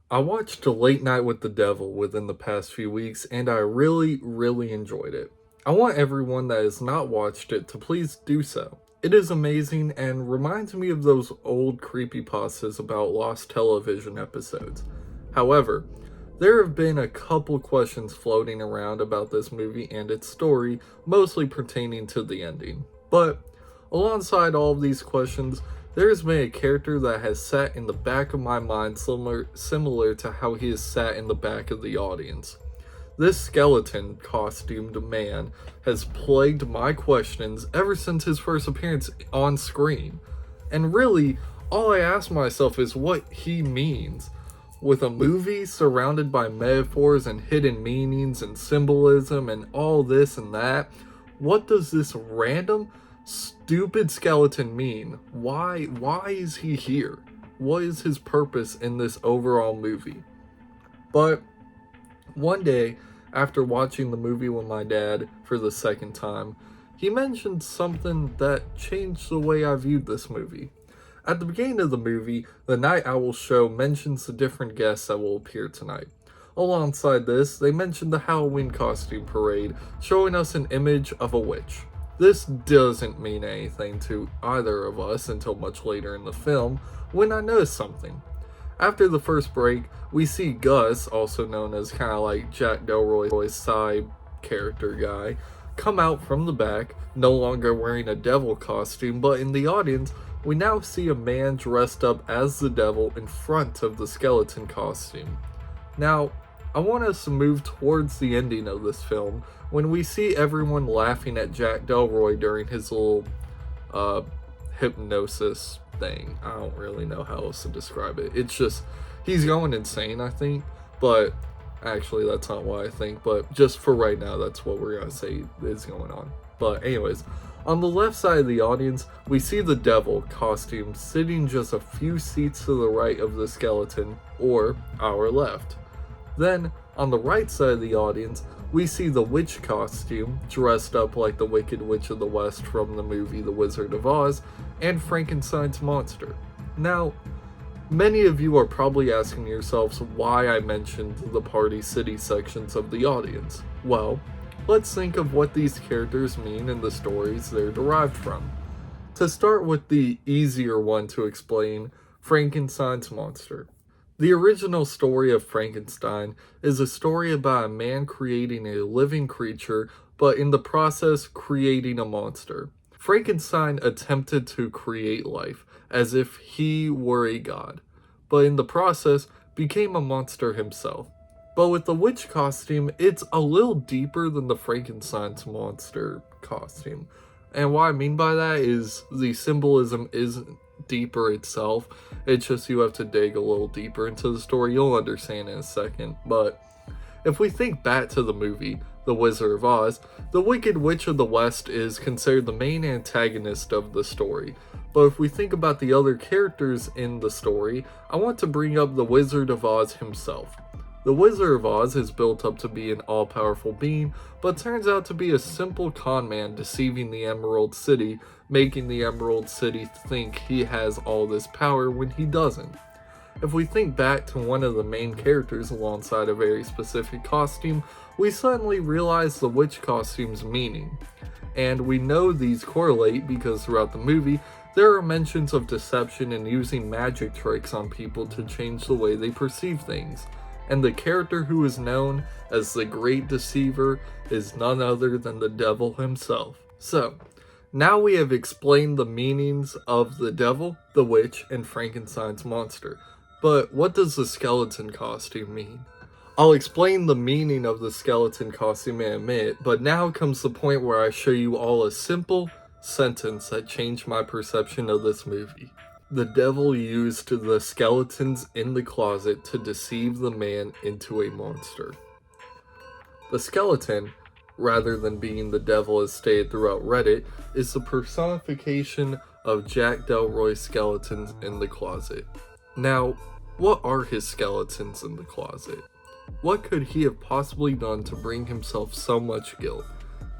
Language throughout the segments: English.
I watched Late Night with the Devil within the past few weeks and I really enjoyed it. I want everyone that has not watched it to please do so. It is amazing and reminds me of those old creepypastas about lost television episodes. However, there have been a couple questions floating around about this movie and its story, mostly pertaining to the ending. But alongside all of these questions, there has been a character that has sat in the back of my mind similar to how he has sat in the back of the audience. This skeleton costumed man has plagued my questions ever since his first appearance on screen. And really, all I ask myself is what he means. With a movie surrounded by metaphors and hidden meanings and symbolism and all this and that, what does this random, stupid skeleton mean? Why is he here? What is his purpose in this overall movie? But one day, after watching the movie with my dad for the second time, he mentioned something that changed the way I viewed this movie. At the beginning of the movie, the Night Owl show mentions the different guests that will appear tonight. Alongside this, they mention the Halloween costume parade, showing us an image of a witch. This doesn't mean anything to either of us until much later in the film, when I notice something. After the first break, we see Gus, also known as kind of like Jack Delroy's side character guy, come out from the back, no longer wearing a devil costume, but in the audience, we now see a man dressed up as the devil in front of the skeleton costume. Now, I want us to move towards the ending of this film when we see everyone laughing at Jack Delroy during his little uh, hypnosis thing. I don't really know how else to describe it. It's just, he's going insane, I think, but actually, that's not what I think, but just for right now, that's what we're gonna say is going on. But, anyways, on the left side of the audience, we see the devil costume sitting just a few seats to the right of the skeleton, or our left. Then, on the right side of the audience, we see the witch costume, dressed up like the Wicked Witch of the West from the movie The Wizard of Oz, and Frankenstein's monster. Now, many of you are probably asking yourselves why I mentioned the Party City sections of the audience. Well, let's think of what these characters mean in the stories they're derived from. To start with the easier one to explain, Frankenstein's monster. The original story of Frankenstein is a story about a man creating a living creature, but in the process, creating a monster. Frankenstein attempted to create life as if he were a god, but in the process, became a monster himself. But with the witch costume, it's a little deeper than the Frankenstein's monster costume. And what I mean by that is the symbolism isn't deeper itself. It's just you have to dig a little deeper into the story. You'll understand in a second. But if we think back to the movie, The Wizard of Oz, the Wicked Witch of the West is considered the main antagonist of the story. But if we think about the other characters in the story, I want to bring up the Wizard of Oz himself. The Wizard of Oz is built up to be an all-powerful being, but turns out to be a simple con man deceiving the Emerald City, making the Emerald City think he has all this power when he doesn't. If we think back to one of the main characters alongside a very specific costume, we suddenly realize the witch costume's meaning. And we know these correlate because throughout the movie, there are mentions of deception and using magic tricks on people to change the way they perceive things. And the character who is known as the Great Deceiver is none other than the devil himself. So, now we have explained the meanings of the devil, the witch, and Frankenstein's monster. But what does the skeleton costume mean? I'll explain the meaning of the skeleton costume in a minute, but now comes the point where I show you all a simple sentence that changed my perception of this movie. The devil used the skeletons in the closet to deceive the man into a monster. The skeleton, rather than being the devil as stated throughout Reddit, is the personification of Jack Delroy's skeletons in the closet. Now, what are his skeletons in the closet? What could he have possibly done to bring himself so much guilt?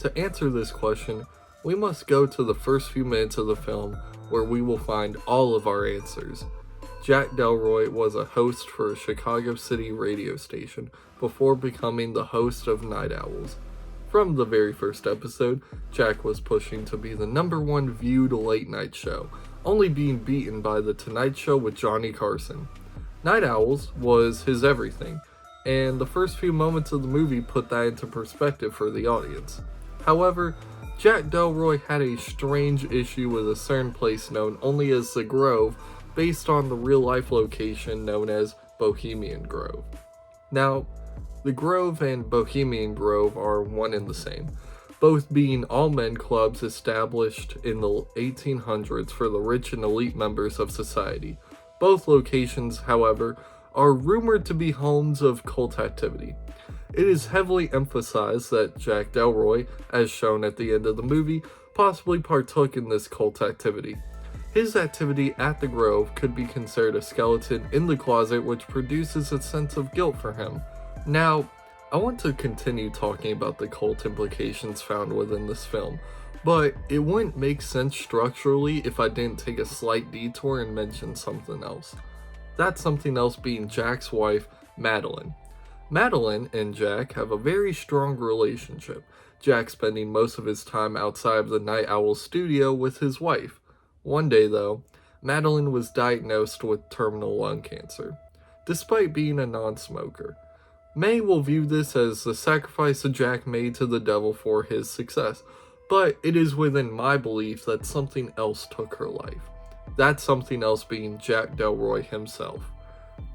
To answer this question, we must go to the first few minutes of the film where we will find all of our answers. Jack Delroy was a host for a Chicago City radio station before becoming the host of Night Owls. From the very first episode, Jack was pushing to be the #1 viewed late night show, only being beaten by The Tonight Show with Johnny Carson. Night Owls was his everything, and the first few moments of the movie put that into perspective for the audience. However, Jack Delroy had a strange issue with a certain place known only as the Grove, based on the real-life location known as Bohemian Grove. Now, the Grove and Bohemian Grove are one and the same, both being all-men clubs established in the 1800s for the rich and elite members of society. Both locations, however, are rumored to be homes of cult activity. It is heavily emphasized that Jack Delroy, as shown at the end of the movie, possibly partook in this cult activity. His activity at the Grove could be considered a skeleton in the closet, which produces a sense of guilt for him. Now, I want to continue talking about the cult implications found within this film, but it wouldn't make sense structurally if I didn't take a slight detour and mention something else. That something else being Jack's wife, Madeline. Madeline and Jack have a very strong relationship, Jack spending most of his time outside of the Night Owl studio with his wife. One day, though, Madeline was diagnosed with terminal lung cancer, despite being a non-smoker. May will view this as the sacrifice that Jack made to the devil for his success, but it is within my belief that something else took her life. That something else being Jack Delroy himself.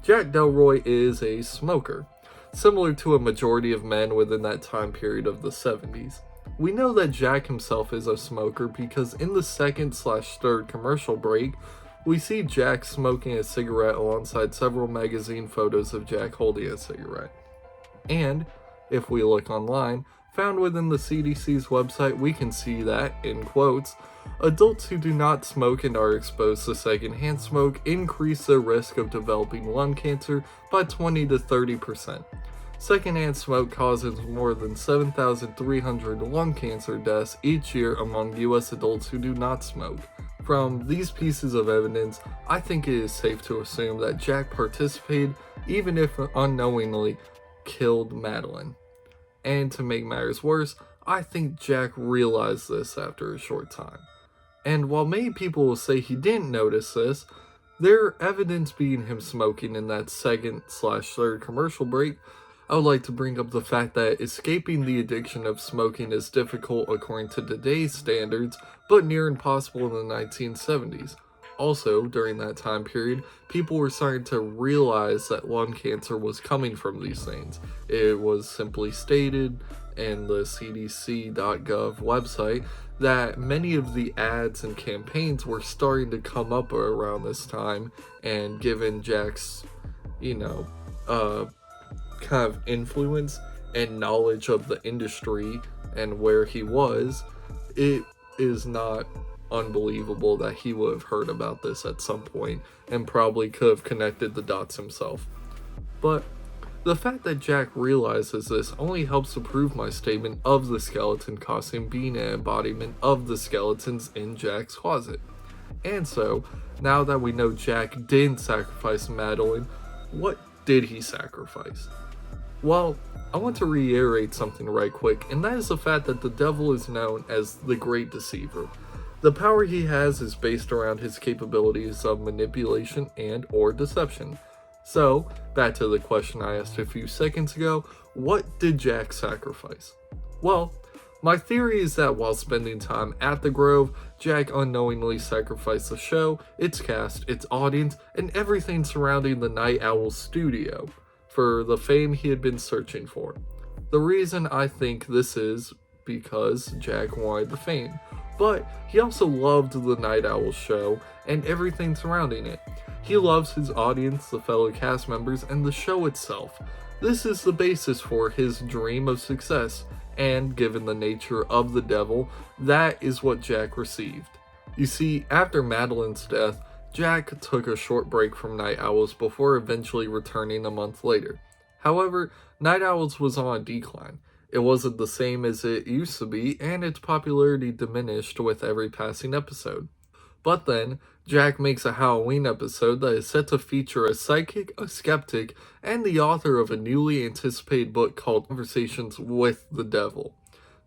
Jack Delroy is a smoker, similar to a majority of men within that time period of the 70s. We know that Jack himself is a smoker because in the second/third commercial break, we see Jack smoking a cigarette alongside several magazine photos of Jack holding a cigarette. And, if we look online, found within the CDC's website, we can see that, in quotes, adults who do not smoke and are exposed to secondhand smoke increase their risk of developing lung cancer by 20 to 30%. Secondhand smoke causes more than 7,300 lung cancer deaths each year among US adults who do not smoke. From these pieces of evidence, I think it is safe to assume that Jack participated, even if unknowingly, killed Madeline. And to make matters worse, I think Jack realized this after a short time. And while many people will say he didn't notice this, their evidence being him smoking in that second/third commercial break, I would like to bring up the fact that escaping the addiction of smoking is difficult according to today's standards, but near impossible in the 1970s. Also, during that time period, people were starting to realize that lung cancer was coming from these things. It was simply stated in the CDC.gov website that many of the ads and campaigns were starting to come up around this time, and given Jack's, kind of influence and knowledge of the industry and where he was, it is not unbelievable that he would have heard about this at some point and probably could have connected the dots himself. But the fact that Jack realizes this only helps to prove my statement of the skeleton costume being an embodiment of the skeletons in Jack's closet. And so, now that we know Jack didn't sacrifice Madeline, what did he sacrifice? Well, I want to reiterate something right quick, and that is the fact that the devil is known as the Great Deceiver. The power he has is based around his capabilities of manipulation and or deception. So, back to the question I asked a few seconds ago, what did Jack sacrifice? Well, my theory is that while spending time at the Grove, Jack unknowingly sacrificed the show, its cast, its audience, and everything surrounding the Night Owl studio for the fame he had been searching for. The reason I think this is because Jack wanted the fame, but he also loved the Night Owl show and everything surrounding it. He loves his audience, the fellow cast members, and the show itself. This is the basis for his dream of success, and given the nature of the devil, that is what Jack received. You see, after Madeline's death, Jack took a short break from Night Owls before eventually returning a month later. However, Night Owls was on a decline. It wasn't the same as it used to be, and its popularity diminished with every passing episode. But then, Jack makes a Halloween episode that is set to feature a psychic, a skeptic, and the author of a newly anticipated book called Conversations with the Devil.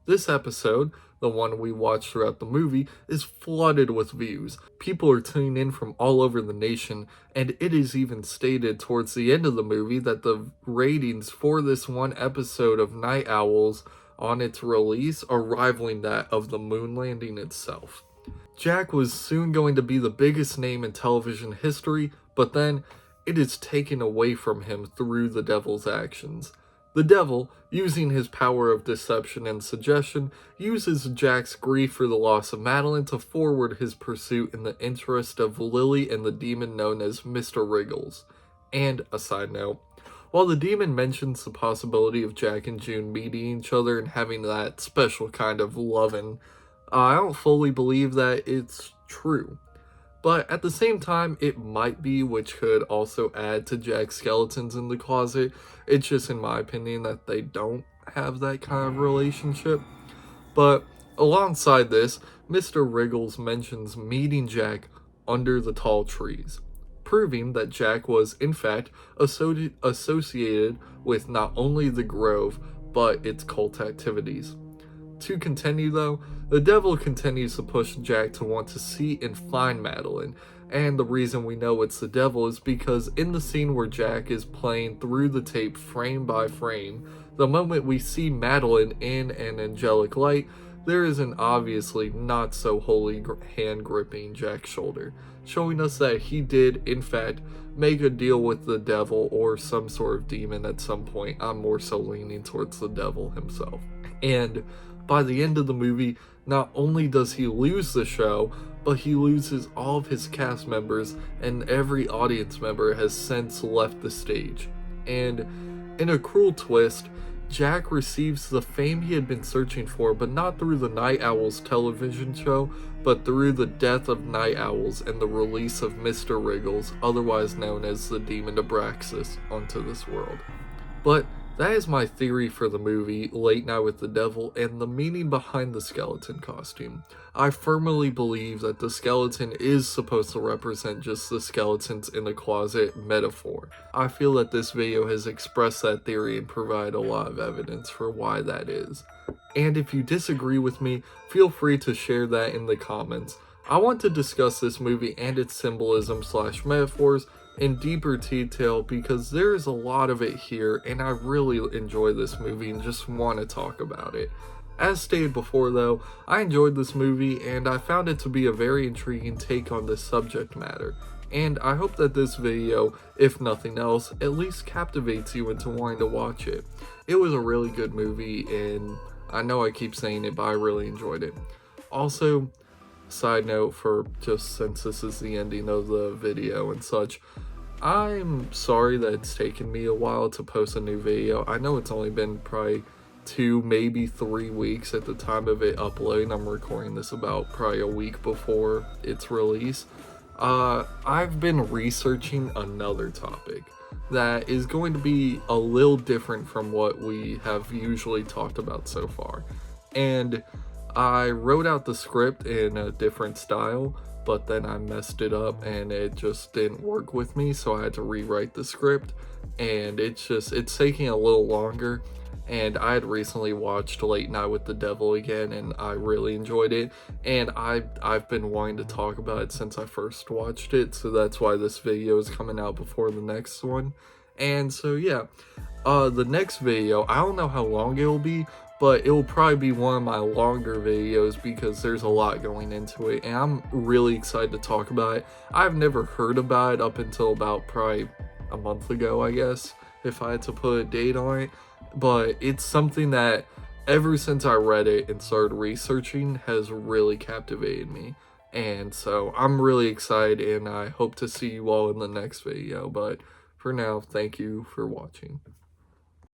This episode, the one we watched throughout the movie, is flooded with views. People are tuning in from all over the nation, and it is even stated towards the end of the movie that the ratings for this one episode of Night Owls on its release are rivaling that of the moon landing itself. Jack was soon going to be the biggest name in television history, but then it is taken away from him through the devil's actions. The devil, using his power of deception and suggestion, uses Jack's grief for the loss of Madeline to forward his pursuit in the interest of Lily and the demon known as Mr. Wriggles. And, a side note, while the demon mentions the possibility of Jack and June meeting each other and having that special kind of lovin', I don't fully believe that it's true. But at the same time, it might be, which could also add to Jack's skeletons in the closet. It's just, in my opinion, that they don't have that kind of relationship. But alongside this, Mr. Wriggles mentions meeting Jack under the tall trees, proving that Jack was, in fact, associated with not only the Grove, but its cult activities. To continue though, the devil continues to push Jack to want to see and find Madeline, and the reason we know it's the devil is because in the scene where Jack is playing through the tape frame by frame, the moment we see Madeline in an angelic light, there is an obviously not so holy hand gripping Jack's shoulder, showing us that he did, in fact, make a deal with the devil or some sort of demon at some point. I'm more so leaning towards the devil himself. And by the end of the movie, not only does he lose the show, but he loses all of his cast members, and every audience member has since left the stage. And in a cruel twist, Jack receives the fame he had been searching for, but not through the Night Owls television show, but through the death of Night Owls and the release of Mr. Wriggles, otherwise known as the Demon Abraxas, onto this world. But that is my theory for the movie Late Night with the Devil and the meaning behind the skeleton costume. I firmly believe that the skeleton is supposed to represent just the skeletons in the closet metaphor. I feel that this video has expressed that theory and provided a lot of evidence for why that is. And if you disagree with me, feel free to share that in the comments. I want to discuss this movie and its symbolism / metaphors in deeper detail because there is a lot of it here and I really enjoy this movie and just want to talk about it. As stated before though, I enjoyed this movie and I found it to be a very intriguing take on this subject matter. And I hope that this video, if nothing else, at least captivates you into wanting to watch it. It was a really good movie and I know I keep saying it, but I really enjoyed it. Also, side note for just since this is the ending of the video and such, I'm sorry that it's taken me a while to post a new video. I know it's only been probably 2, maybe 3 weeks at the time of it uploading. I'm recording this about probably a week before its release. I've been researching another topic that is going to be a little different from what we have usually talked about so far. And I wrote out the script in a different style, but then I messed it up and it just didn't work with me, so I had to rewrite the script, and it's taking a little longer. And I had recently watched Late Night with the Devil again and I really enjoyed it, and I've been wanting to talk about it since I first watched it, so that's why this video is coming out before the next one. And so yeah, the next video, I don't know how long it will be, but it will probably be one of my longer videos because there's a lot going into it and I'm really excited to talk about it. I've never heard about it up until about probably a month ago, I guess, if I had to put a date on it. But it's something that ever since I read it and started researching has really captivated me. And so I'm really excited and I hope to see you all in the next video. But for now, thank you for watching.